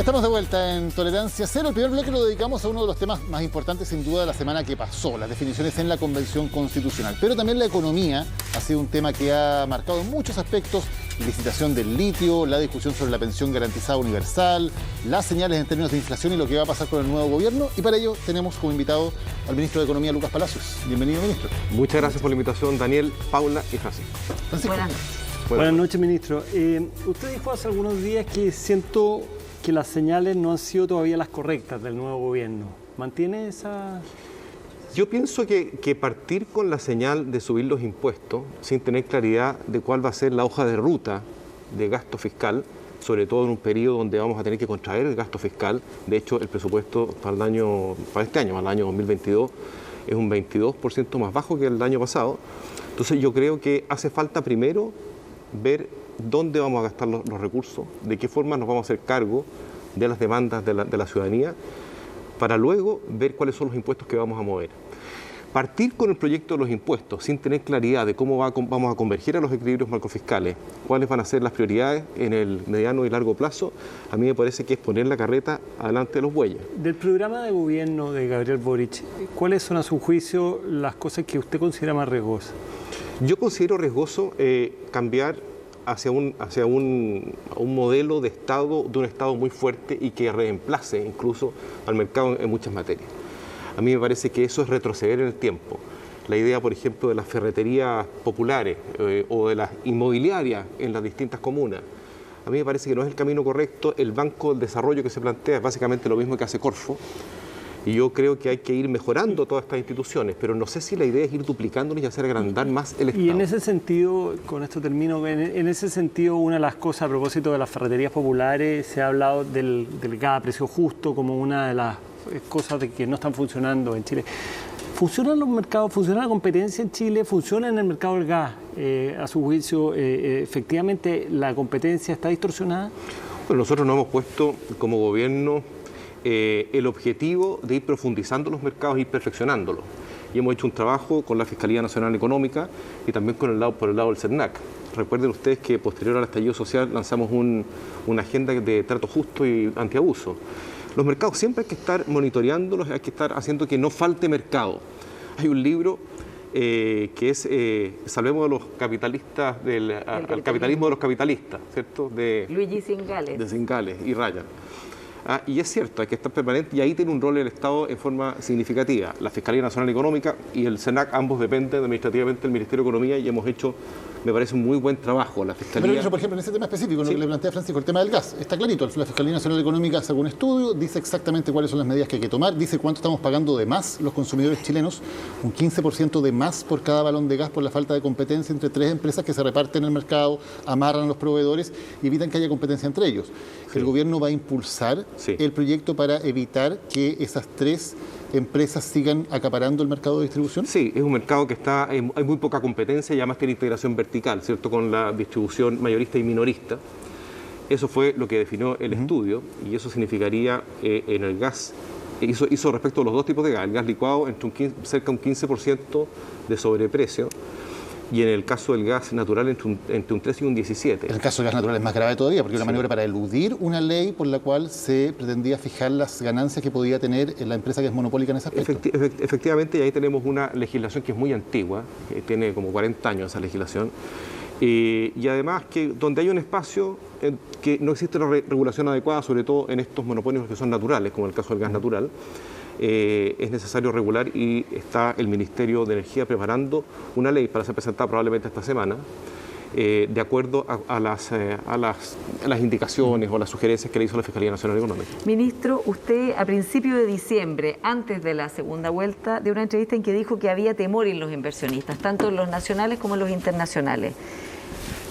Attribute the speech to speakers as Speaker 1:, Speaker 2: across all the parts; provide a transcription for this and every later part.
Speaker 1: Estamos de vuelta en Tolerancia Cero. El primer bloque lo dedicamos a uno de los temas más importantes, sin duda, de la semana que pasó, las definiciones en la Convención Constitucional. Pero también la economía ha sido un tema que ha marcado en muchos aspectos: licitación del litio, la discusión sobre la pensión garantizada universal, las señales en términos de inflación y lo que va a pasar con el nuevo gobierno. Y para ello tenemos como invitado al ministro de Economía, Lucas Palacios. Bienvenido, ministro.
Speaker 2: Muchas gracias por la invitación, Daniel, Paula y Francisco.
Speaker 1: Buenas
Speaker 3: noches.
Speaker 4: Buenas noches, ministro. Usted dijo hace algunos días que siento que las señales no han sido todavía las correctas del nuevo gobierno. ¿Mantiene esa...?
Speaker 2: Yo pienso que partir con la señal de subir los impuestos sin tener claridad de cuál va a ser la hoja de ruta de gasto fiscal, sobre todo en un periodo donde vamos a tener que contraer el gasto fiscal. De hecho, el presupuesto para este año, para el año 2022, es un 22% más bajo que el año pasado. Entonces yo creo que hace falta primero ver dónde vamos a gastar los recursos, de qué forma nos vamos a hacer cargo de las demandas de la ciudadanía, para luego ver cuáles son los impuestos que vamos a mover. Partir con el proyecto de los impuestos sin tener claridad de cómo vamos a converger a los equilibrios macrofiscales, cuáles van a ser las prioridades en el mediano y largo plazo, a mí me parece que es poner la carreta adelante de los bueyes.
Speaker 4: Del programa de gobierno de Gabriel Boric, ¿cuáles son a su juicio las cosas que usted considera más riesgosas?
Speaker 2: Yo considero riesgoso cambiar hacia un modelo de un Estado muy fuerte y que reemplace incluso al mercado en muchas materias. A mí me parece que eso es retroceder en el tiempo. La idea, por ejemplo, de las ferreterías populares o de las inmobiliarias en las distintas comunas, a mí me parece que no es el camino correcto. El Banco del Desarrollo que se plantea es básicamente lo mismo que hace Corfo. Y yo creo que hay que ir mejorando todas estas instituciones, pero no sé si la idea es ir duplicándolas y hacer agrandar más el Estado.
Speaker 4: Y en ese sentido, con esto termino, en ese sentido, una de las cosas a propósito de las ferreterías populares, se ha hablado del gas a precio justo como una de las cosas de que no están funcionando en Chile. ¿Funcionan los mercados, funciona la competencia en Chile, funciona en el mercado del gas? A su juicio, ¿efectivamente la competencia está distorsionada?
Speaker 2: Bueno, nosotros nos hemos puesto como gobierno el objetivo de ir profundizando los mercados e ir perfeccionándolos. Y hemos hecho un trabajo con la Fiscalía Nacional Económica y también por el lado del CERNAC. Recuerden ustedes que posterior al estallido social lanzamos una agenda de trato justo y antiabuso. Los mercados siempre hay que estar monitoreándolos, hay que estar haciendo que no falte mercado. Hay un libro que es Salvemos a los capitalistas, al capitalismo de los capitalistas, ¿cierto? De
Speaker 3: Luigi Zingales.
Speaker 2: De Zingales y Ryan. Y es cierto, hay que estar permanente y ahí tiene un rol el Estado en forma significativa. La Fiscalía Nacional Económica y el CERNAC, ambos dependen administrativamente del Ministerio de Economía y hemos hecho, me parece, un muy buen trabajo. La Fiscalía...
Speaker 1: Pero, por ejemplo, en ese tema específico,
Speaker 2: sí,
Speaker 1: lo que le plantea Francisco, el tema del gas, está clarito. La Fiscalía Nacional Económica sacó un estudio, dice exactamente cuáles son las medidas que hay que tomar, dice cuánto estamos pagando de más los consumidores chilenos, un 15% de más por cada balón de gas por la falta de competencia entre tres empresas que se reparten el mercado, amarran a los proveedores y evitan que haya competencia entre ellos. Sí. El gobierno va a impulsar el proyecto para evitar que esas tres empresas sigan acaparando el mercado de distribución.
Speaker 2: Sí, es un mercado que hay muy poca competencia y además tiene integración vertical, ¿cierto?, con la distribución mayorista y minorista. Eso fue lo que definió el estudio y eso significaría en el gas, hizo respecto a los dos tipos de gas, el gas licuado cerca de un 15% de sobreprecio. Y en el caso del gas natural entre un 3 y un 17.
Speaker 1: El caso del gas natural es más grave todavía, porque es una maniobra para eludir una ley por la cual se pretendía fijar las ganancias que podía tener la empresa que es monopólica en ese aspecto.
Speaker 2: Efectivamente, y ahí tenemos una legislación que es muy antigua, tiene como 40 años esa legislación, y además que donde hay un espacio que no existe una regulación adecuada, sobre todo en estos monopolios que son naturales, como el caso del gas natural, es necesario regular y está el Ministerio de Energía preparando una ley para ser presentada probablemente esta semana, de acuerdo a las indicaciones o las sugerencias que le hizo la Fiscalía Nacional Económica.
Speaker 3: Ministro, usted a principios de diciembre, antes de la segunda vuelta, dio una entrevista en que dijo que había temor en los inversionistas, tanto en los nacionales como en los internacionales.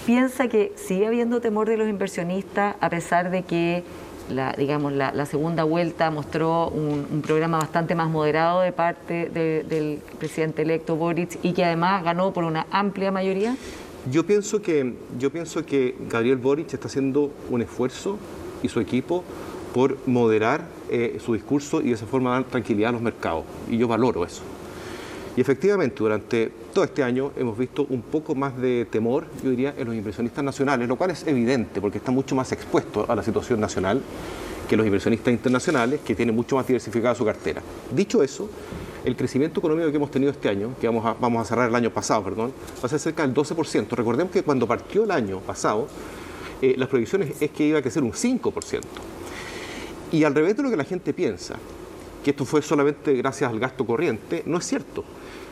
Speaker 3: ¿Piensa que sigue habiendo temor de los inversionistas a pesar de que la segunda vuelta mostró un programa bastante más moderado de parte del presidente electo Boric y que además ganó por una amplia mayoría?
Speaker 2: Yo pienso que Gabriel Boric está haciendo un esfuerzo y su equipo por moderar su discurso y de esa forma dar tranquilidad a los mercados. Y yo valoro eso. Y efectivamente, durante todo este año hemos visto un poco más de temor, yo diría, en los inversionistas nacionales, lo cual es evidente porque está mucho más expuesto a la situación nacional que los inversionistas internacionales, que tienen mucho más diversificada su cartera. Dicho eso, el crecimiento económico que hemos tenido este año, que vamos a cerrar el año pasado, perdón, va a ser cerca del 12%. Recordemos que cuando partió el año pasado, las proyecciones es que iba a crecer un 5%. Y al revés de lo que la gente piensa, que esto fue solamente gracias al gasto corriente, no es cierto.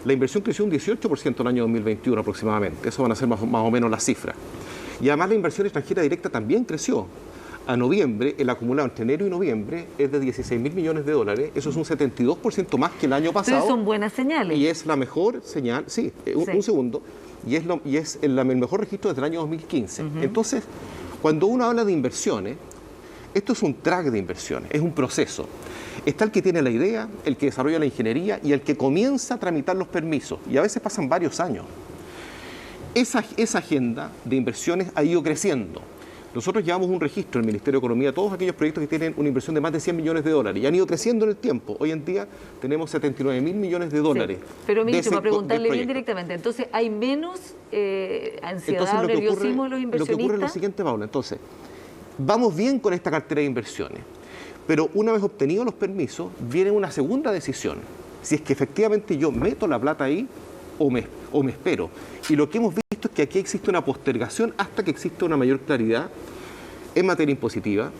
Speaker 2: La inversión creció un 18% el año 2021 aproximadamente. Eso van a ser más o menos las cifras. Y además la inversión extranjera directa también creció. A noviembre, el acumulado entre enero y noviembre es de 16.000 millones de dólares. Eso es un 72% más que el año pasado.
Speaker 3: Entonces son buenas señales.
Speaker 2: Y es la mejor señal, sí, un segundo, y es el mejor registro desde el año 2015. Entonces, cuando uno habla de inversiones, esto es un track de inversiones, es un proceso. Está el que tiene la idea, el que desarrolla la ingeniería y el que comienza a tramitar los permisos. Y a veces pasan varios años. Esa agenda de inversiones ha ido creciendo. Nosotros llevamos un registro en el Ministerio de Economía, todos aquellos proyectos que tienen una inversión de más de 100 millones de dólares y han ido creciendo en el tiempo. Hoy en día tenemos 79.000 millones de dólares.
Speaker 3: Sí. Pero, ministro, para preguntarle bien directamente, entonces, ¿hay menos ansiedad o nerviosismo de los inversionistas?
Speaker 2: Lo que ocurre es lo siguiente, Paula. Entonces, vamos bien con esta cartera de inversiones, pero una vez obtenidos los permisos, viene una segunda decisión. Si es que efectivamente yo meto la plata ahí o me espero. Y lo que hemos visto es que aquí existe una postergación hasta que exista una mayor claridad en materia impositiva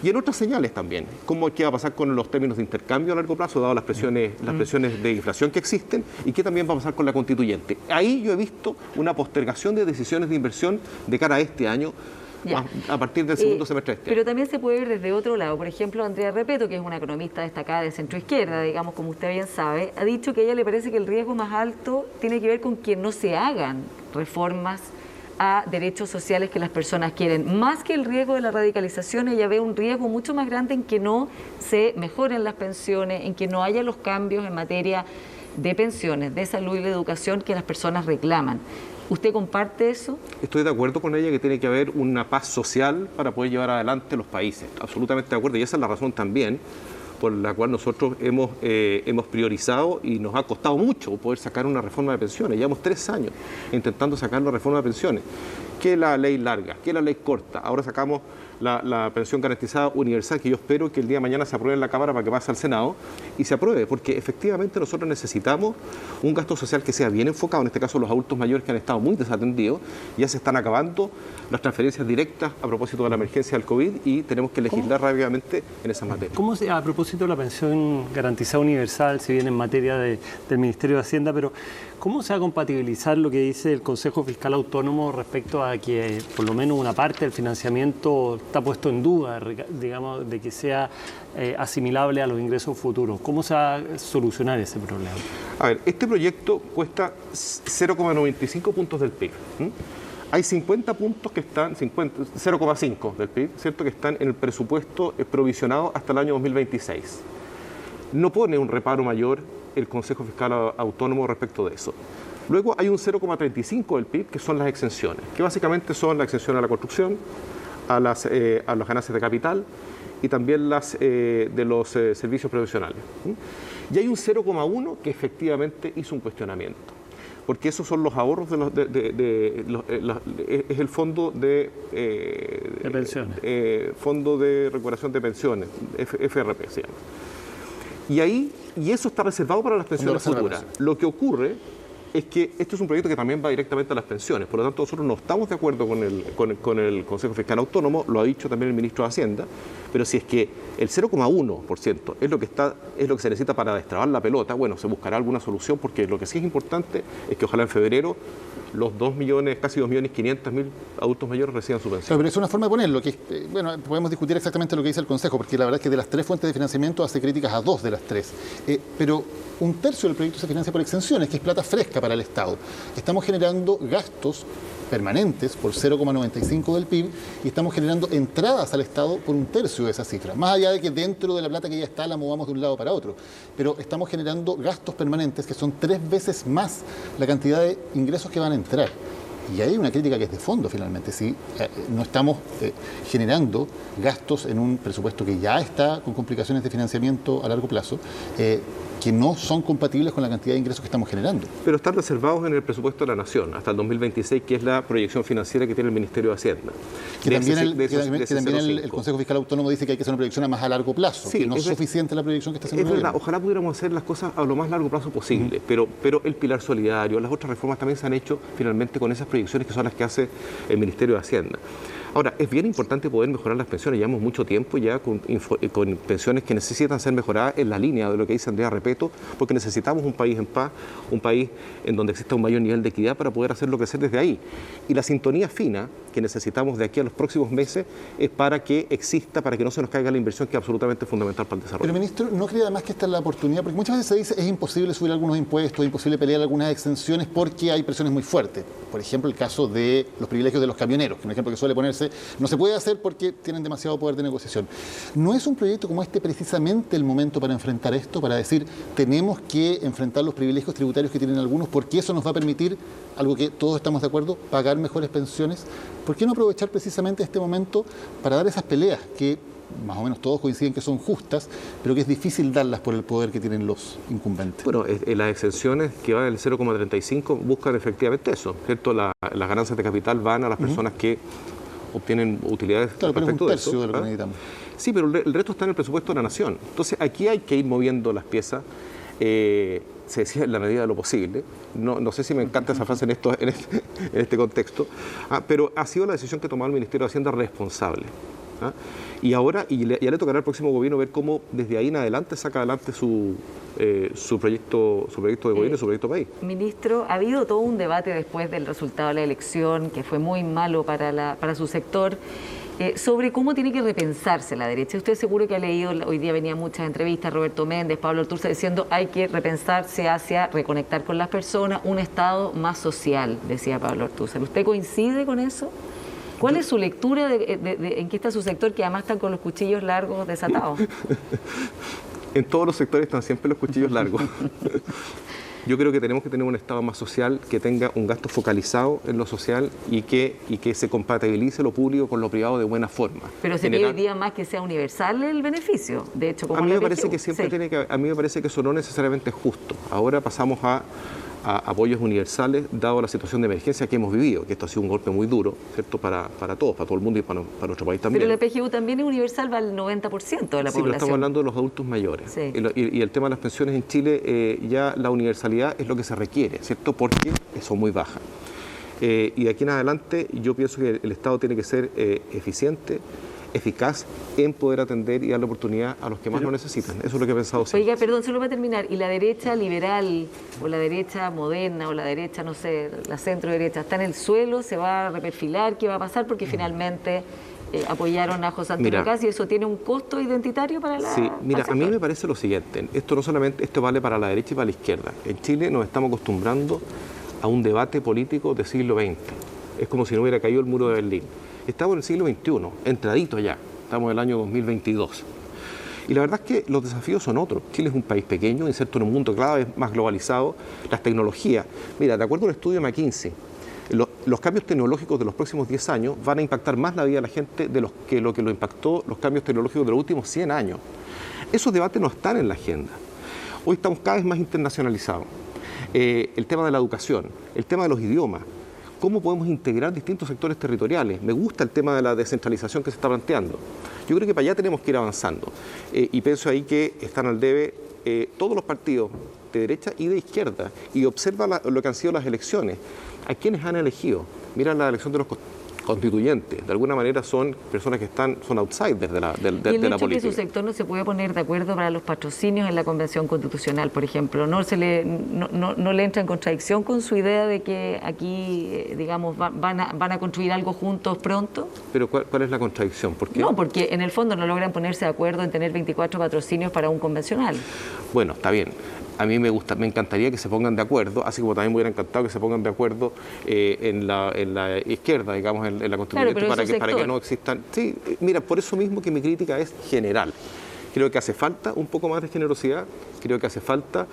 Speaker 2: y en otras señales también, como qué va a pasar con los términos de intercambio a largo plazo, dado las presiones de inflación que existen, y qué también va a pasar con la constituyente. Ahí yo he visto una postergación de decisiones de inversión de cara a este año, a partir del segundo semestre de este año.
Speaker 3: Pero también se puede ver desde otro lado. Por ejemplo, Andrea Repeto, que es una economista destacada de centroizquierda, digamos, como usted bien sabe, ha dicho que a ella le parece que el riesgo más alto tiene que ver con que no se hagan reformas a derechos sociales que las personas quieren. Más que el riesgo de la radicalización, ella ve un riesgo mucho más grande en que no se mejoren las pensiones, en que no haya los cambios en materia de pensiones, de salud y de educación que las personas reclaman. ¿Usted comparte eso?
Speaker 2: Estoy de acuerdo con ella que tiene que haber una paz social para poder llevar adelante los países. Absolutamente de acuerdo. Y esa es la razón también por la cual nosotros hemos priorizado y nos ha costado mucho poder sacar una reforma de pensiones. Llevamos 3 años intentando sacar la reforma de pensiones. Que la ley larga, que la ley corta. Ahora sacamos la pensión garantizada universal, que yo espero que el día de mañana se apruebe en la Cámara para que pase al Senado y se apruebe, porque efectivamente nosotros necesitamos un gasto social que sea bien enfocado, en este caso los adultos mayores que han estado muy desatendidos, ya se están acabando las transferencias directas a propósito de la emergencia del COVID y tenemos que legislar rápidamente en esas materias.
Speaker 4: ¿Cómo a propósito de la pensión garantizada universal, si bien en materia del Ministerio de Hacienda, pero cómo se va a compatibilizar lo que dice el Consejo Fiscal Autónomo respecto a que por lo menos una parte del financiamiento está puesto en duda, digamos, de que sea asimilable a los ingresos futuros? ¿Cómo se va a solucionar ese problema?
Speaker 2: A ver, este proyecto cuesta 0,95 puntos del PIB. Hay 50 puntos que están, 0,5 del PIB, ¿cierto?, que están en el presupuesto provisionado hasta el año 2026. No pone un reparo mayor el Consejo Fiscal Autónomo respecto de eso. Luego hay un 0,35 del PIB que son las exenciones, que básicamente son la exención a la construcción, a las ganancias de capital y también las de los servicios profesionales. Y hay un 0,1 que efectivamente hizo un cuestionamiento, porque esos son los ahorros es el fondo de
Speaker 4: pensiones.
Speaker 2: Fondo de recuperación de pensiones, FRP se llama. Y eso está reservado para las pensiones futuras. Lo que ocurre es que este es un proyecto que también va directamente a las pensiones, por lo tanto nosotros no estamos de acuerdo con el Consejo Fiscal Autónomo, lo ha dicho también el ministro de Hacienda, pero si es que el 0,1% es lo que se necesita para destrabar la pelota, bueno, se buscará alguna solución, porque lo que sí es importante es que ojalá en febrero los 2 millones, casi 2.500.000 adultos mayores reciban su pensión.
Speaker 1: Claro, pero es una forma de ponerlo, que bueno, podemos discutir exactamente lo que dice el Consejo, porque la verdad es que de las 3 fuentes de financiamiento hace críticas a 2 de las 3. Pero un tercio del proyecto se financia por exenciones, que es plata fresca para el Estado. Estamos generando gastos permanentes por 0,95 del PIB y estamos generando entradas al Estado por un tercio de esa cifra. Más allá de que dentro de la plata que ya está la movamos de un lado para otro. Pero estamos generando gastos permanentes que son 3 veces más la cantidad de ingresos que van a entrar. Y hay una crítica que es de fondo finalmente, si no estamos generando gastos en un presupuesto que ya está con complicaciones de financiamiento a largo plazo, que no son compatibles con la cantidad de ingresos que estamos generando.
Speaker 2: Pero están reservados en el presupuesto de la Nación hasta el 2026, que es la proyección financiera que tiene el Ministerio de Hacienda.
Speaker 1: Que también el Consejo Fiscal Autónomo dice que hay que hacer una proyección a más a largo plazo, sí, que no es suficiente la proyección que está haciendo el gobierno.
Speaker 2: Ojalá pudiéramos hacer las cosas a lo más largo plazo posible, pero el pilar solidario, las otras reformas también se han hecho finalmente con esas proyecciones que son las que hace el Ministerio de Hacienda. Ahora, es bien importante poder mejorar las pensiones. Llevamos mucho tiempo ya con pensiones que necesitan ser mejoradas en la línea de lo que dice Andrea Repeto, porque necesitamos un país en paz, un país en donde exista un mayor nivel de equidad para poder hacerlo crecer desde ahí. Y la sintonía fina que necesitamos de aquí a los próximos meses es para que exista, para que no se nos caiga la inversión, que es absolutamente fundamental para el desarrollo.
Speaker 1: Pero, ministro, ¿no cree además que esta es la oportunidad? Porque muchas veces se dice es imposible subir algunos impuestos, es imposible pelear algunas exenciones porque hay presiones muy fuertes. Por ejemplo, el caso de los privilegios de los camioneros, que es un ejemplo que suele ponerse, no se puede hacer porque tienen demasiado poder de negociación. ¿No es un proyecto como este precisamente el momento para enfrentar esto, para decir tenemos que enfrentar los privilegios tributarios que tienen algunos, porque eso nos va a permitir, algo que todos estamos de acuerdo, pagar mejores pensiones? ¿Por qué no aprovechar precisamente este momento para dar esas peleas que más o menos todos coinciden que son justas, pero que es difícil darlas por el poder que tienen los incumbentes?
Speaker 2: Bueno, las exenciones que van del 0,35 buscan efectivamente eso, ¿cierto? Las ganancias de capital van a las personas que obtienen utilidades
Speaker 1: respecto de eso. De lo que necesitamos.
Speaker 2: Sí, pero el resto está en el presupuesto de la Nación. Entonces, aquí hay que ir moviendo las piezas. Se decía en la medida de lo posible. No sé si me encanta esa frase en este contexto, pero ha sido la decisión que ha tomado el Ministerio de Hacienda responsable. Y ahora ya le tocará al próximo gobierno ver cómo desde ahí en adelante saca adelante su proyecto de gobierno y su proyecto país.
Speaker 3: Ministro, ha habido todo un debate después del resultado de la elección que fue muy malo para su sector, sobre cómo tiene que repensarse la derecha. Usted seguro que ha leído, hoy día venía muchas entrevistas, Roberto Méndez, Pablo Ortúzar, diciendo hay que repensarse hacia reconectar con las personas, un Estado más social, decía Pablo Ortúzar. ¿Usted coincide con eso? ¿Cuál es su lectura de en qué está su sector, que además están con los cuchillos largos desatados?
Speaker 2: En todos los sectores están siempre los cuchillos largos. Yo creo que tenemos que tener un Estado más social, que tenga un gasto focalizado en lo social y que se compatibilice lo público con lo privado de buena forma.
Speaker 3: Pero se pide hoy día más que sea universal el beneficio. De hecho, como
Speaker 2: a mí me parece que siempre tiene que, a mí me parece que eso no necesariamente es justo. Ahora pasamos a apoyos universales, dado la situación de emergencia que hemos vivido, que esto ha sido un golpe muy duro, ¿cierto? Para todos, para todo el mundo y para nuestro país también.
Speaker 3: Pero la PGU también es universal, va al 90% de la población.
Speaker 2: Sí, pero estamos hablando de los adultos mayores.
Speaker 3: Sí.
Speaker 2: Y el tema de las pensiones en Chile, ya la universalidad es lo que se requiere, ¿cierto? Porque son muy bajas. Y de aquí en adelante yo pienso que el Estado tiene que ser eficiente, eficaz en poder atender y dar la oportunidad a los que más lo necesitan. Eso es lo que he pensado siempre.
Speaker 3: Oiga, perdón, solo para terminar, ¿y la derecha liberal o la derecha moderna o la derecha, no sé, la centro derecha, está en el suelo, se va a reperfilar? ¿Qué va a pasar? Porque finalmente apoyaron a José Antonio Kast y eso tiene un costo identitario para la...
Speaker 2: Sí, mira, a mí me parece lo siguiente, esto vale para la derecha y para la izquierda. En Chile nos estamos acostumbrando a un debate político del siglo XX. Es como si no hubiera caído el muro de Berlín. Estamos en el siglo XXI, entradito ya, estamos en el año 2022. Y la verdad es que los desafíos son otros. Chile es un país pequeño, inserto en un mundo cada vez más globalizado. Las tecnologías, mira, de acuerdo al estudio de McKinsey, los cambios tecnológicos de los próximos 10 años van a impactar más la vida de la gente de lo que lo impactó los cambios tecnológicos de los últimos 100 años. Esos debates no están en la agenda. Hoy estamos cada vez más internacionalizados. El tema de la educación, el tema de los idiomas, cómo podemos integrar distintos sectores territoriales. Me gusta el tema de la descentralización que se está planteando. Yo creo que para allá tenemos que ir avanzando. Y pienso ahí que están al debe todos los partidos de derecha y de izquierda. Y observa lo que han sido las elecciones. ¿A quiénes han elegido? Mira la elección de los constituyentes. De alguna manera son personas que son outsiders de la política.
Speaker 3: Y el hecho que su sector no se puede poner de acuerdo para los patrocinios en la Convención Constitucional, por ejemplo, no le entra en contradicción con su idea de que aquí, digamos, van a construir algo juntos pronto.
Speaker 2: Pero ¿cuál es la contradicción? ¿Por qué?
Speaker 3: No, porque en el fondo no logran ponerse de acuerdo en tener 24 patrocinios para un convencional.
Speaker 2: Bueno, está bien. A mí me encantaría que se pongan de acuerdo, así como también me hubiera encantado que se pongan de acuerdo en la izquierda, digamos, en la constituyente, claro, para que no existan... Sí, mira, por eso mismo que mi crítica es general. Creo que hace falta un poco más de generosidad, creo que hace falta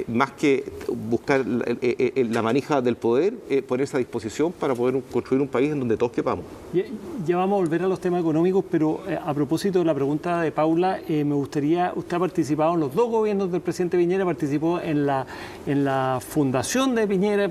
Speaker 2: más que buscar la manija del poder, ponerse a disposición para poder construir un país en donde todos quepamos.
Speaker 4: Ya vamos a volver a los temas económicos, pero a propósito de la pregunta de Paula, me gustaría, usted ha participado en los dos gobiernos del presidente Piñera, participó en la fundación de Piñera,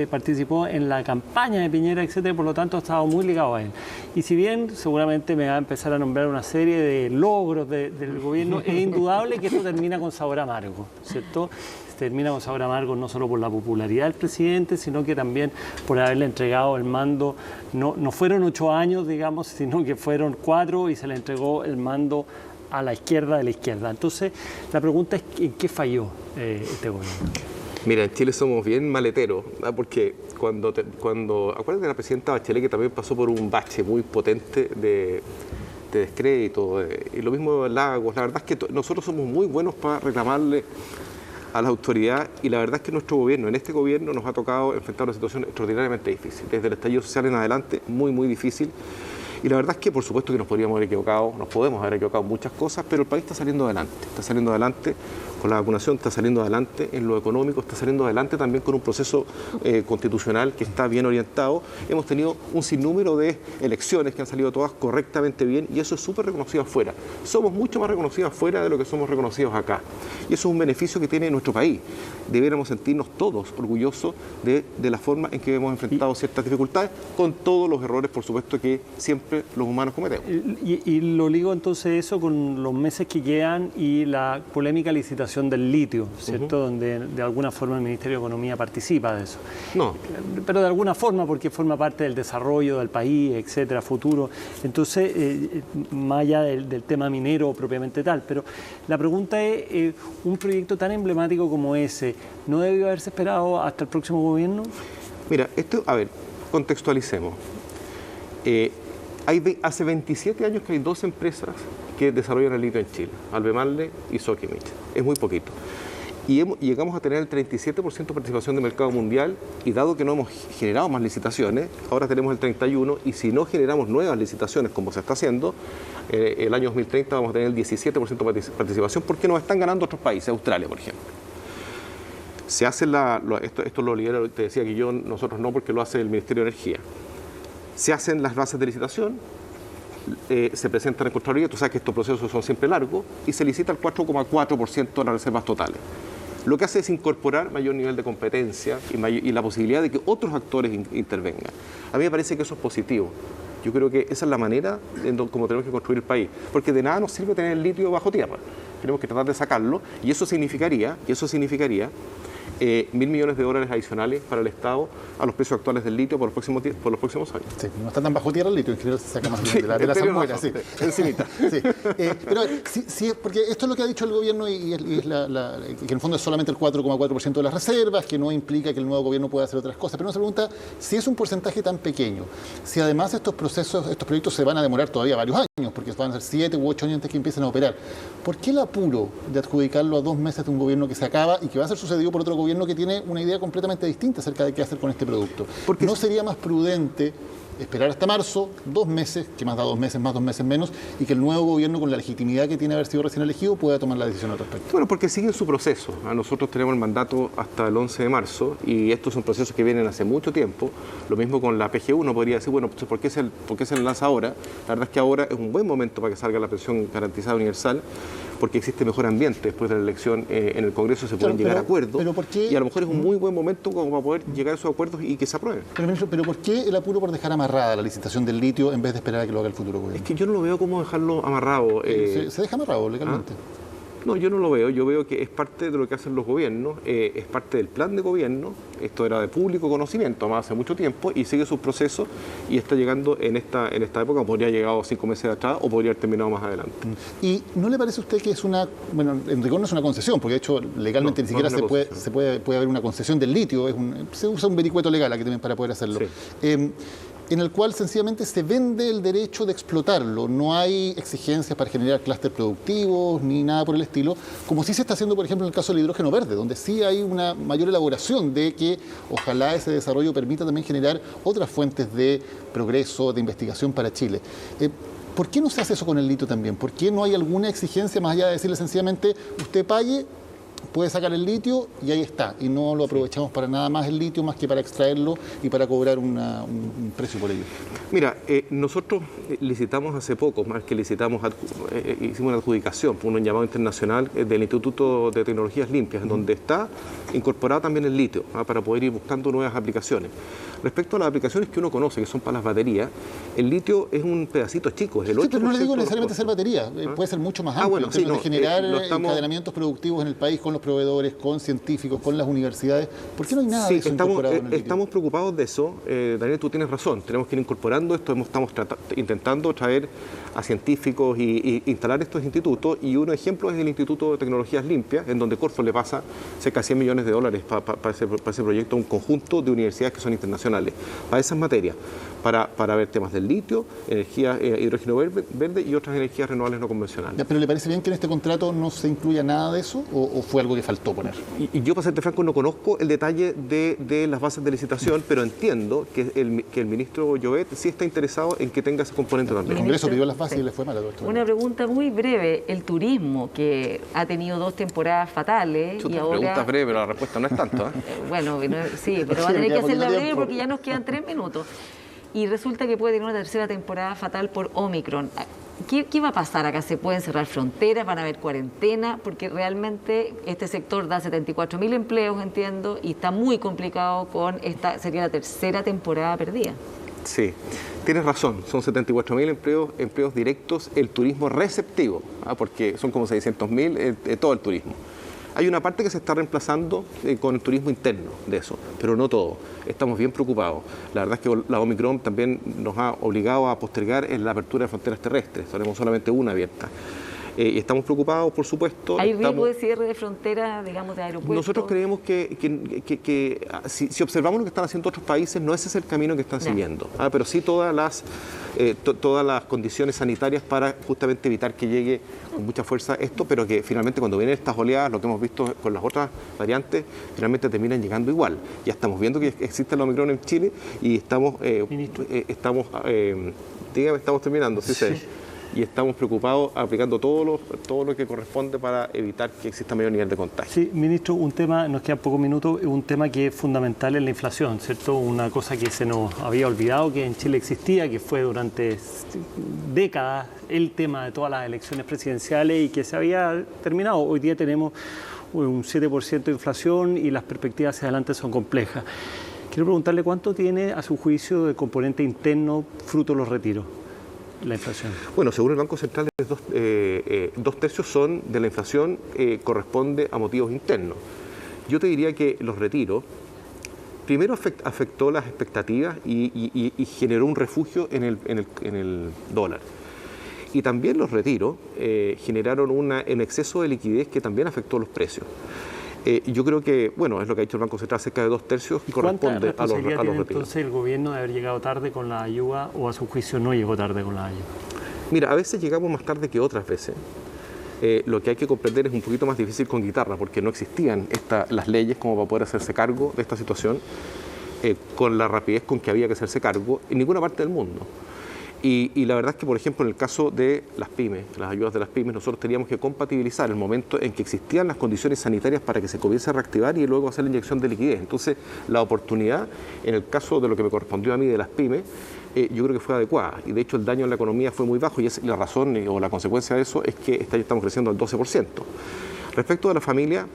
Speaker 4: participó en la campaña de Piñera, etcétera, por lo tanto ha estado muy ligado a él. Y si bien seguramente me va a empezar a nombrar una serie de logros del gobierno, es indudable que esto termina con sabor amargo, ¿cierto? Termina con sabor amargo no solo por la popularidad del presidente, sino que también por haberle entregado el mando. No fueron 8 años, digamos, sino que fueron 4 y se le entregó el mando a la izquierda de la izquierda. Entonces, la pregunta es ¿en qué falló este gobierno?
Speaker 2: Mira, en Chile somos bien maleteros, ¿verdad? Porque acuérdate de la presidenta Bachelet, que también pasó por un bache muy potente de descrédito, y lo mismo de Lagos. La verdad es que nosotros somos muy buenos para reclamarle a la autoridad, y la verdad es que nuestro gobierno, en este gobierno, nos ha tocado enfrentar una situación extraordinariamente difícil. Desde el estallido social en adelante, muy, muy difícil. Y la verdad es que, por supuesto, que nos podríamos haber equivocado, nos podemos haber equivocado en muchas cosas, pero el país está saliendo adelante con la vacunación, está saliendo adelante en lo económico, está saliendo adelante también con un proceso constitucional que está bien orientado. Hemos tenido un sinnúmero de elecciones que han salido todas correctamente bien, y eso es súper reconocido afuera. Somos mucho más reconocidos afuera de lo que somos reconocidos acá. Y eso es un beneficio que tiene nuestro país. Debiéramos sentirnos todos orgullosos de la forma en que hemos enfrentado ciertas dificultades, con todos los errores, por supuesto, que siempre los humanos cometemos.
Speaker 4: Y lo ligo entonces eso con los meses que quedan y la polémica licitación del litio, ¿cierto? Donde de alguna forma el Ministerio de Economía participa de eso.
Speaker 2: No.
Speaker 4: Pero de alguna forma, porque forma parte del desarrollo del país, etcétera, futuro. Entonces, más allá del tema minero propiamente tal, pero la pregunta es, un proyecto tan emblemático como ese, ¿no debió haberse esperado hasta el próximo gobierno?
Speaker 2: Mira, contextualicemos. Hace 27 años que hay 2 empresas que desarrollan el litio en Chile, Albemarle y Soquimich. Es muy poquito. Y llegamos a tener el 37% de participación de mercado mundial, y dado que no hemos generado más licitaciones, ahora tenemos el 31%, y si no generamos nuevas licitaciones como se está haciendo, el año 2030 vamos a tener el 17% de participación, porque nos están ganando otros países, Australia, por ejemplo. Se hace esto lo lidera, te decía que nosotros no, porque lo hace el Ministerio de Energía. Se hacen las bases de licitación, se presentan en Contraloría, tú sabes que estos procesos son siempre largos, y se licita el 4,4% de las reservas totales. Lo que hace es incorporar mayor nivel de competencia y la posibilidad de que otros actores intervengan. A mí me parece que eso es positivo. Yo creo que esa es la manera como tenemos que construir el país, porque de nada nos sirve tener el litio bajo tierra. Tenemos que tratar de sacarlo, y eso significaría $1.000 millones adicionales para el Estado a los precios actuales del litio por los próximos años.
Speaker 1: Sí, no está tan bajo tierra el litio, en general se saca más de la salmuera. Sí.
Speaker 2: Encimita.
Speaker 1: Sí. Pero sí, porque esto es lo que ha dicho el gobierno, y que en el fondo es solamente el 4,4% de las reservas, que no implica que el nuevo gobierno pueda hacer otras cosas. Pero uno se pregunta, si es un porcentaje tan pequeño, si además estos proyectos se van a demorar todavía varios años, porque van a ser 7 u 8 años antes que empiecen a operar, ¿por qué el apuro de adjudicarlo a 2 meses de un gobierno que se acaba y que va a ser sucedido por otro gobierno que tiene una idea completamente distinta acerca de qué hacer con este producto? Porque ¿no sería más prudente esperar hasta marzo, 2 meses, que más da 2 meses más, 2 meses menos, y que el nuevo gobierno, con la legitimidad que tiene haber sido recién elegido, pueda tomar la decisión al respecto?
Speaker 2: Bueno, porque siguen su proceso. Nosotros tenemos el mandato hasta el 11 de marzo, y estos son procesos que vienen hace mucho tiempo. Lo mismo con la PGU. Uno podría decir, bueno, ¿por qué se lanza ahora? La verdad es que ahora es un buen momento para que salga la pensión garantizada universal, porque existe mejor ambiente después de la elección en el Congreso, se pueden llegar a acuerdos, y a lo mejor es un muy buen momento como para poder llegar a esos acuerdos y que se aprueben.
Speaker 1: Pero, ministro, ¿por qué el apuro por dejar amarrada la licitación del litio en vez de esperar a que lo haga el futuro gobierno?
Speaker 2: Es que yo no lo veo como dejarlo amarrado.
Speaker 1: ¿Se deja amarrado legalmente?
Speaker 2: No, yo no lo veo. Yo veo que es parte de lo que hacen los gobiernos, es parte del plan de gobierno. Esto era de público conocimiento más hace mucho tiempo, y sigue sus procesos, y está llegando en esta época. Podría haber llegado 5 meses atrás, o podría haber terminado más adelante.
Speaker 1: ¿Y no le parece a usted que es en rigor no es una concesión, porque de hecho legalmente ni siquiera puede haber una concesión del litio, se usa un vericueto legal aquí también para poder hacerlo? Sí. En el cual sencillamente se vende el derecho de explotarlo. No hay exigencias para generar clústeres productivos ni nada por el estilo, como sí se está haciendo, por ejemplo, en el caso del hidrógeno verde, donde sí hay una mayor elaboración de que ojalá ese desarrollo permita también generar otras fuentes de progreso, de investigación para Chile. ¿Por qué no se hace eso con el litio también? ¿Por qué no hay alguna exigencia más allá de decirle sencillamente usted pague puede sacar el litio y ahí está. Y no lo aprovechamos para nada más el litio, más que para extraerlo y para cobrar un precio por ello.
Speaker 2: Mira, nosotros licitamos hace poco, más que licitamos, hicimos una adjudicación por un llamado internacional del Instituto de Tecnologías Limpias, en donde está incorporado también el litio, para poder ir buscando nuevas aplicaciones. Respecto a las aplicaciones que uno conoce, que son para las baterías, el litio es un pedacito chico, es el 8%.
Speaker 1: Sí, pero no le digo necesariamente ser batería, puede ser mucho más amplio,
Speaker 2: bueno, sí,
Speaker 1: de generar encadenamientos productivos en el país con los proveedores, con científicos, con las universidades. ¿Por qué no hay nada de eso incorporado en el litio?
Speaker 2: Estamos preocupados de eso. Daniel, tú tienes razón, tenemos que ir incorporando esto, estamos intentando traer a científicos y instalar estos institutos, y un ejemplo es el Instituto de Tecnologías Limpias, en donde Corfo le pasa cerca de $100 millones para ese proyecto, un conjunto de universidades que son internacionales, para esas materias, para ver temas del litio, energía, hidrógeno verde y otras energías renovables no convencionales.
Speaker 1: ¿Pero le parece bien que en este contrato no se incluya nada de eso o fue algo que faltó poner?
Speaker 2: Y yo, para serte franco, no conozco el detalle de las bases de licitación, pero entiendo que el ministro Llobet sí está interesado en que tenga ese componente también.
Speaker 1: El Congreso pidió las bases y le fue mal a todo esto.
Speaker 3: Una pregunta muy breve. El turismo, que ha tenido 2 temporadas fatales y ahora...
Speaker 2: Pregunta breve, pero la respuesta no es tanto.
Speaker 3: Bueno, sí, pero va a tener que hacerla breve porque ya nos quedan 3 minutos. Y resulta que puede tener una tercera temporada fatal por Omicron. ¿Qué va a pasar acá? ¿Se pueden cerrar fronteras? ¿Van a haber cuarentena? Porque realmente este sector da 74.000 empleos, entiendo, y está muy complicado con esta, sería la tercera temporada perdida.
Speaker 2: Sí, tienes razón, son 74.000 empleos directos, el turismo receptivo, porque son como 600.000 todo el turismo. Hay una parte que se está reemplazando con el turismo interno de eso, pero no todo. Estamos bien preocupados. La verdad es que la Omicron también nos ha obligado a postergar en la apertura de fronteras terrestres. Tenemos solamente una abierta. Y estamos preocupados, por supuesto.
Speaker 3: ¿Hay riesgo de cierre de fronteras, digamos, de aeropuertos?
Speaker 2: Nosotros creemos que si observamos lo que están haciendo otros países, no ese es el camino que están siguiendo. Pero sí todas las condiciones sanitarias para justamente evitar que llegue con mucha fuerza esto, pero que finalmente cuando vienen estas oleadas, lo que hemos visto con las otras variantes, finalmente terminan llegando igual. Ya estamos viendo que existe la Omicron en Chile y estamos terminando, sí. Y estamos preocupados aplicando todo lo que corresponde para evitar que exista mayor nivel de contagio.
Speaker 4: Sí, ministro, un tema, nos quedan pocos minutos, un tema que es fundamental es la inflación, ¿cierto? Una cosa que se nos había olvidado que en Chile existía, que fue durante décadas el tema de todas las elecciones presidenciales y que se había terminado. Hoy día tenemos un 7% de inflación y las perspectivas hacia adelante son complejas. Quiero preguntarle cuánto tiene a su juicio de componente interno fruto de los retiros. La inflación.
Speaker 2: Bueno, según el Banco Central, 2/3 son de la inflación corresponde a motivos internos. Yo te diría que los retiros, primero afectó las expectativas y generó un refugio en el dólar. Y también los retiros generaron un exceso de liquidez que también afectó los precios. Yo creo que, bueno, es lo que ha dicho el Banco Central, cerca de 2/3 corresponde a los retiros.
Speaker 4: Entonces el gobierno de haber llegado tarde con la ayuda o a su juicio no llegó tarde con la ayuda?
Speaker 2: Mira, a veces llegamos más tarde que otras veces. Lo que hay que comprender es un poquito más difícil con guitarra, porque no existían las leyes como para poder hacerse cargo de esta situación con la rapidez con que había que hacerse cargo en ninguna parte del mundo. Y la verdad es que, por ejemplo, en el caso de las pymes, las ayudas de las pymes, nosotros teníamos que compatibilizar el momento en que existían las condiciones sanitarias para que se comience a reactivar y luego hacer la inyección de liquidez. Entonces, la oportunidad, en el caso de lo que me correspondió a mí de las pymes, yo creo que fue adecuada. Y de hecho, el daño en la economía fue muy bajo y la razón o la consecuencia de eso es que este año estamos creciendo al 12%. Respecto de la familia,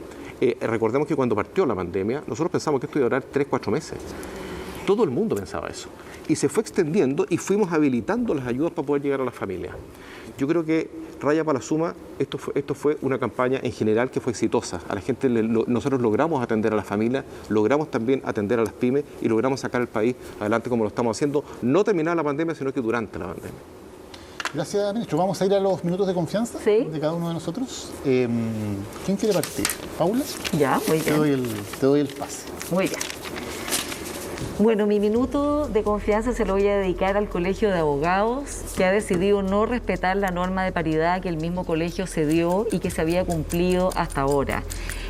Speaker 2: recordemos que cuando partió la pandemia, nosotros pensamos que esto iba a durar 3-4 meses. Todo el mundo pensaba eso. Y se fue extendiendo y fuimos habilitando las ayudas para poder llegar a las familias. Yo creo que, raya para la suma, esto fue una campaña en general que fue exitosa. A la gente nosotros logramos atender a las familias, logramos también atender a las pymes y logramos sacar el país adelante como lo estamos haciendo, no terminar la pandemia, sino que durante la pandemia.
Speaker 1: Gracias, ministro. Vamos a ir a los minutos de confianza de cada uno de nosotros. ¿Quién quiere partir? ¿Paula?
Speaker 3: Ya, muy bien.
Speaker 1: Te doy el pase.
Speaker 3: Muy bien. Bueno, mi minuto de confianza se lo voy a dedicar al Colegio de Abogados, que ha decidido no respetar la norma de paridad que el mismo colegio se dio y que se había cumplido hasta ahora.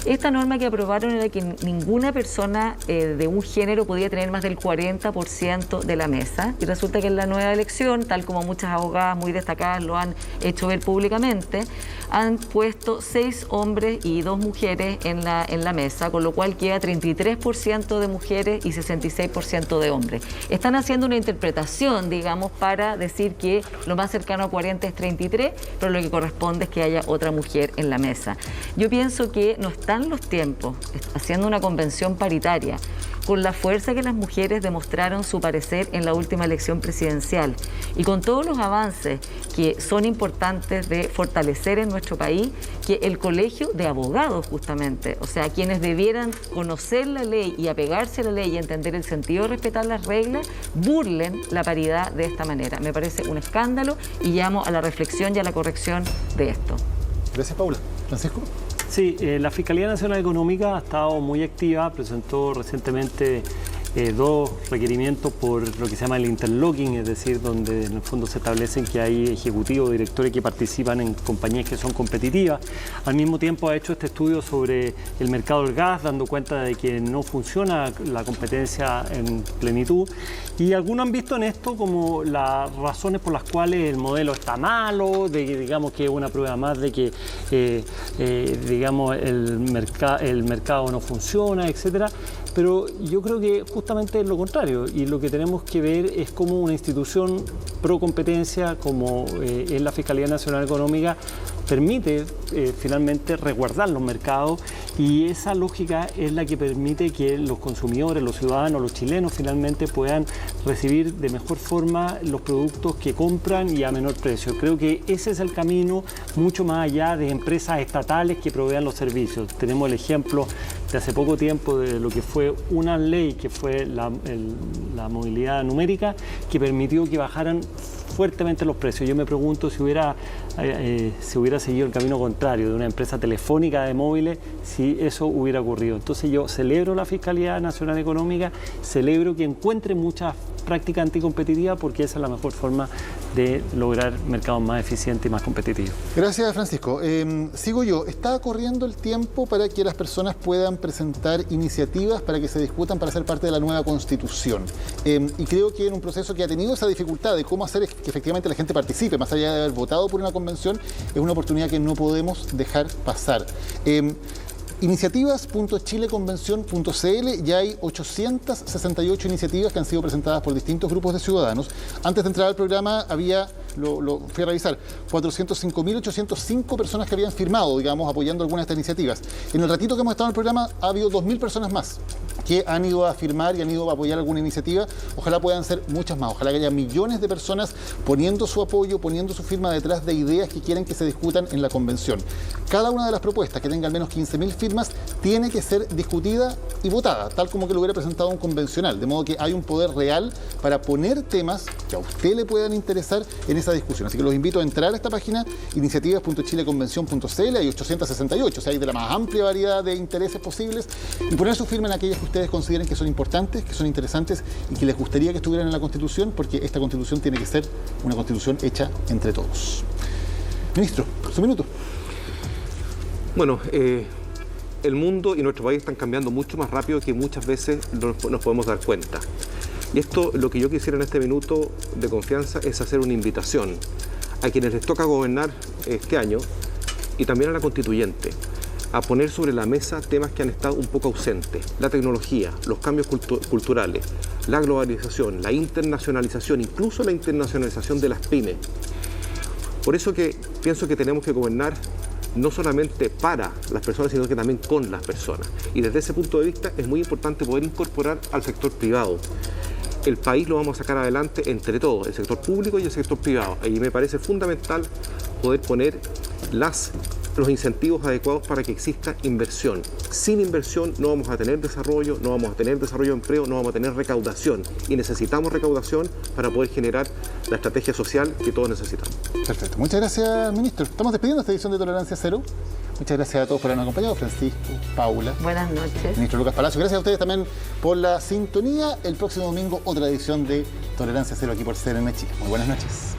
Speaker 3: Esta norma que aprobaron era que ninguna persona de un género podía tener más del 40% de la mesa, y resulta que en la nueva elección, tal como muchas abogadas muy destacadas lo han hecho ver públicamente, han puesto 6 hombres y 2 mujeres en la mesa, con lo cual queda 33% de mujeres y 66% de hombres. Están haciendo una interpretación, digamos, para decir que lo más cercano a 40 es 33, pero lo que corresponde es que haya otra mujer en la mesa. Yo pienso que no están los tiempos haciendo una convención paritaria con la fuerza que las mujeres demostraron su parecer en la última elección presidencial y con todos los avances que son importantes de fortalecer en nuestro país, que el colegio de abogados justamente, o sea, quienes debieran conocer la ley y apegarse a la ley y entender el sentido de respetar las reglas, burlen la paridad de esta manera. Me parece un escándalo y llamo a la reflexión y a la corrección de esto.
Speaker 1: Gracias, Paula. Francisco.
Speaker 4: Sí, la Fiscalía Nacional Económica ha estado muy activa, presentó recientemente 2 requerimientos por lo que se llama el interlocking, es decir, donde en el fondo se establecen que hay ejecutivos o directores que participan en compañías que son competitivas. Al mismo tiempo ha hecho este estudio sobre el mercado del gas, dando cuenta de que no funciona la competencia en plenitud. Y algunos han visto en esto como las razones por las cuales el modelo está malo, de que digamos que es una prueba más de que digamos el mercado no funciona, etcétera. Pero yo creo que justamente es lo contrario, y lo que tenemos que ver es cómo una institución pro competencia como es la Fiscalía Nacional Económica permite finalmente resguardar los mercados, y esa lógica es la que permite que los consumidores, los ciudadanos, los chilenos finalmente puedan recibir de mejor forma los productos que compran y a menor precio. Creo que ese es el camino, mucho más allá de empresas estatales que provean los servicios. Tenemos el ejemplo de hace poco tiempo de lo que fue una ley que fue la movilidad numérica, que permitió que bajaran fuertemente los precios. Yo me pregunto si hubiera seguido el camino contrario de una empresa telefónica de móviles, si eso hubiera ocurrido. Entonces yo celebro la Fiscalía Nacional Económica, celebro que encuentre muchas prácticas anticompetitivas, porque esa es la mejor forma de lograr mercados más eficientes y más competitivos.
Speaker 1: Gracias, Francisco. Sigo yo. Está corriendo el tiempo para que las personas puedan presentar iniciativas para que se discutan para ser parte de la nueva Constitución. Y creo que en un proceso que ha tenido esa dificultad de cómo hacer que efectivamente la gente participe, más allá de haber votado por una convención, es una oportunidad que no podemos dejar pasar. Iniciativas.chileconvención.cl, ya hay 868 iniciativas que han sido presentadas por distintos grupos de ciudadanos. Antes de entrar al programa lo fui a revisar, 405.805 personas que habían firmado, digamos, apoyando algunas de estas iniciativas. En el ratito que hemos estado en el programa ha habido 2.000 personas más que han ido a firmar y han ido a apoyar alguna iniciativa. Ojalá puedan ser muchas más, ojalá que haya millones de personas poniendo su apoyo, poniendo su firma detrás de ideas que quieren que se discutan en la convención. Cada una de las propuestas que tenga al menos 15.000 firmas tiene que ser discutida y votada, tal como que lo hubiera presentado un convencional, de modo que hay un poder real para poner temas que a usted le puedan interesar en esa discusión. Así que los invito a entrar a esta página, iniciativas.chileconvención.cl, hay 868, o sea, hay de la más amplia variedad de intereses posibles, y poner su firma en aquellas que ustedes consideren que son importantes, que son interesantes y que les gustaría que estuvieran en la Constitución, porque esta Constitución tiene que ser una Constitución hecha entre todos. Ministro, su minuto.
Speaker 2: Bueno, el mundo y nuestro país están cambiando mucho más rápido que muchas veces nos podemos dar cuenta. Y esto, lo que yo quisiera en este minuto de confianza es hacer una invitación a quienes les toca gobernar este año y también a la constituyente, a poner sobre la mesa temas que han estado un poco ausentes: la tecnología, los cambios culturales, la globalización, la internacionalización, incluso la internacionalización de las pymes. Por eso que pienso que tenemos que gobernar no solamente para las personas, sino que también con las personas. Y desde ese punto de vista es muy importante poder incorporar al sector privado. El país lo vamos a sacar adelante entre todos, el sector público y el sector privado. Y me parece fundamental poder poner los incentivos adecuados para que exista inversión. Sin inversión no vamos a tener desarrollo, no vamos a tener desarrollo de empleo, no vamos a tener recaudación. Y necesitamos recaudación para poder generar la estrategia social que todos necesitamos.
Speaker 1: Perfecto. Muchas gracias, ministro. Estamos despidiendo esta edición de Tolerancia Cero. Muchas gracias a todos por habernos acompañado. Francisco, Paula.
Speaker 3: Buenas noches.
Speaker 1: Ministro Lucas Palacio. Gracias a ustedes también por la sintonía. El próximo domingo otra edición de Tolerancia Cero aquí por CNN Chile. Muy buenas noches.